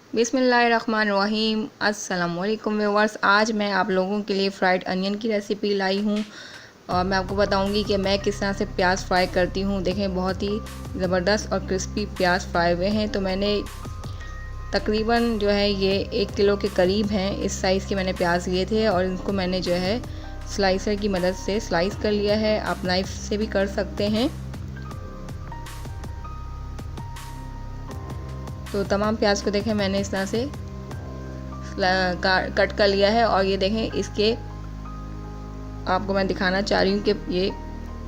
बिस्मिल्लाहिर्रहमानिर्रहीम। अस्सलामुअलैकुम व्यूअर्स, आज मैं आप लोगों के लिए फ़्राइड अनियन की रेसिपी लाई हूँ और मैं आपको बताऊँगी कि मैं किस तरह से प्याज फ्राई करती हूँ। देखें, बहुत ही ज़बरदस्त और क्रिस्पी प्याज फ्राई हुए हैं। तो मैंने तकरीबन जो है ये 1 किलो के करीब हैं, इस साइज़ के मैंने प्याज लिए थे और इनको मैंने जो है स्लाइसर की मदद से स्लाइस कर लिया है। आप नाइफ़ से भी कर सकते हैं। तो तमाम प्याज को देखें मैंने इस तरह से कट कर लिया है और ये देखें, इसके आपको मैं दिखाना चाह रही हूँ कि ये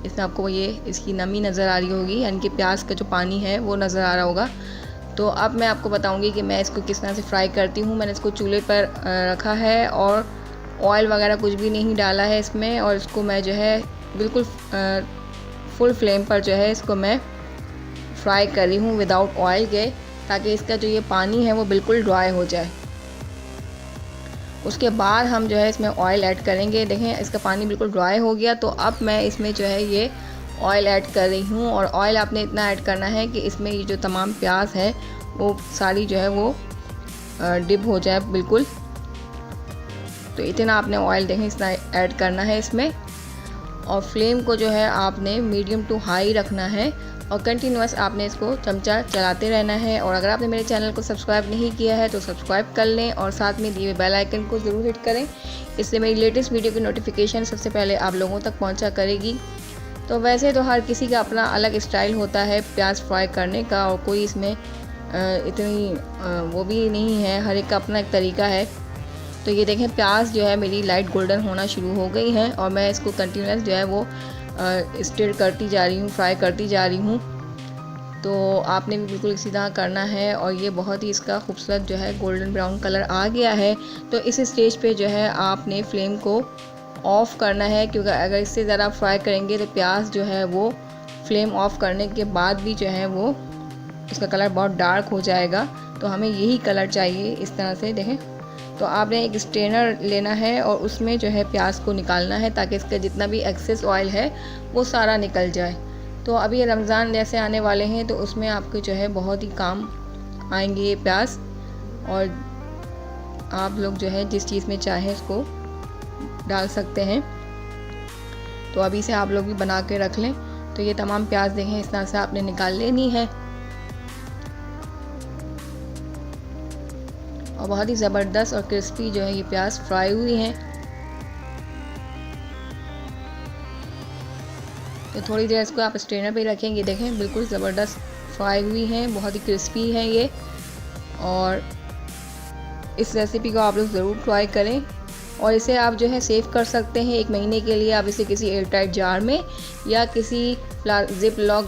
इसमें आपको ये इसकी नमी नज़र आ रही होगी, यानी कि प्याज का जो पानी है वो नज़र आ रहा होगा। तो अब मैं आपको बताऊँगी कि मैं इसको किस तरह से फ्राई करती हूँ। मैंने इसको चूल्हे पर रखा है और ऑयल वगैरह कुछ भी नहीं डाला है इसमें, और इसको मैं जो है बिल्कुल फुल फ्लेम पर जो है इसको मैं फ्राई कर रही हूँ विदाउट ऑयल के, ताकि इसका जो ये पानी है वो बिल्कुल ड्राई हो जाए। उसके बाद हम जो है इसमें ऑयल ऐड करेंगे। देखें, इसका पानी बिल्कुल ड्राई हो गया। तो अब मैं इसमें जो है ये ऑयल ऐड कर रही हूँ, और ऑयल आपने इतना ऐड करना है कि इसमें ये जो तमाम प्याज है वो सारी जो है वो डिप हो जाए बिल्कुल। तो इतना आपने ऑयल देखें इतना ऐड करना है इसमें, और फ्लेम को जो है आपने मीडियम टू हाई रखना है और कंटिन्यूस आपने इसको चमचा चलाते रहना है। और अगर आपने मेरे चैनल को सब्सक्राइब नहीं किया है तो सब्सक्राइब कर लें और साथ में दिए हुए बेल आइकन को ज़रूर हिट करें, इससे मेरी लेटेस्ट वीडियो की नोटिफिकेशन सबसे पहले आप लोगों तक पहुंचा करेगी। तो वैसे तो हर किसी का अपना अलग स्टाइल होता है प्याज फ्राई करने का, और कोई इसमें इतनी वो भी नहीं है, हर एक का अपना एक तरीका है। तो ये देखें, प्याज जो है मेरी लाइट गोल्डन होना शुरू हो गई है और मैं इसको कंटिन्यूस जो है वो स्टिर करती जा रही हूँ, फ्राई करती जा रही हूँ। तो आपने भी बिल्कुल इसी तरह करना है। और ये बहुत ही इसका खूबसूरत जो है गोल्डन ब्राउन कलर आ गया है। तो इस स्टेज पे जो है आपने फ्लेम को ऑफ़ करना है, क्योंकि अगर इससे ज़रा फ्राई करेंगे तो प्याज जो है वो फ्लेम ऑफ़ करने के बाद भी जो है वो उसका कलर बहुत डार्क हो जाएगा। तो हमें यही कलर चाहिए इस तरह से। देखें, तो आपने एक स्ट्रेनर लेना है और उसमें जो है प्याज को निकालना है, ताकि इसका जितना भी एक्सेस ऑयल है वो सारा निकल जाए। तो अभी रमज़ान जैसे आने वाले हैं तो उसमें आपके जो है बहुत ही काम आएंगे ये प्याज, और आप लोग जो है जिस चीज़ में चाहें उसको डाल सकते हैं। तो अभी से आप लोग भी बना के रख लें। तो ये तमाम प्याज देखें इस तरह से आपने निकाल लेनी है, और बहुत ही ज़बरदस्त और क्रिस्पी जो है ये प्याज फ्राई हुई हैं। तो थोड़ी देर इसको आप स्ट्रेनर पे रखेंगे। देखें, बिल्कुल ज़बरदस्त फ्राई हुई हैं, बहुत ही क्रिस्पी हैं ये। और इस रेसिपी को आप लोग ज़रूर ट्राई करें, और इसे आप जो है सेव कर सकते हैं 1 महीने के लिए। आप इसे किसी एयरटाइट जार में या किसी जिप लॉक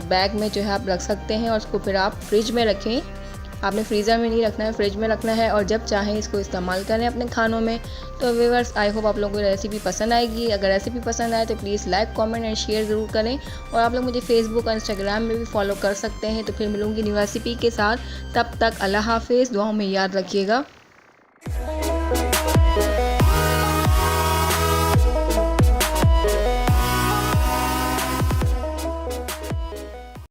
बैग में जो है आप रख सकते हैं, और उसको फिर आप फ्रिज में रखें। आपने फ्रीज़र में नहीं रखना है, फ्रिज में रखना है, और जब चाहें इसको इस्तेमाल करें अपने खानों में। तो व्यूअर्स, आई होप आप लोगों को रेसिपी पसंद आएगी। अगर रेसिपी पसंद आए तो please like, comment and share ज़रूर करें, और आप लोग मुझे फेसबुक और इंस्टाग्राम में भी फॉलो कर सकते हैं। तो फिर मिलूँगी न्यू रेसिपी के साथ, तब तक अल्लाह हाफिज़, दुआओं में याद रखिएगा।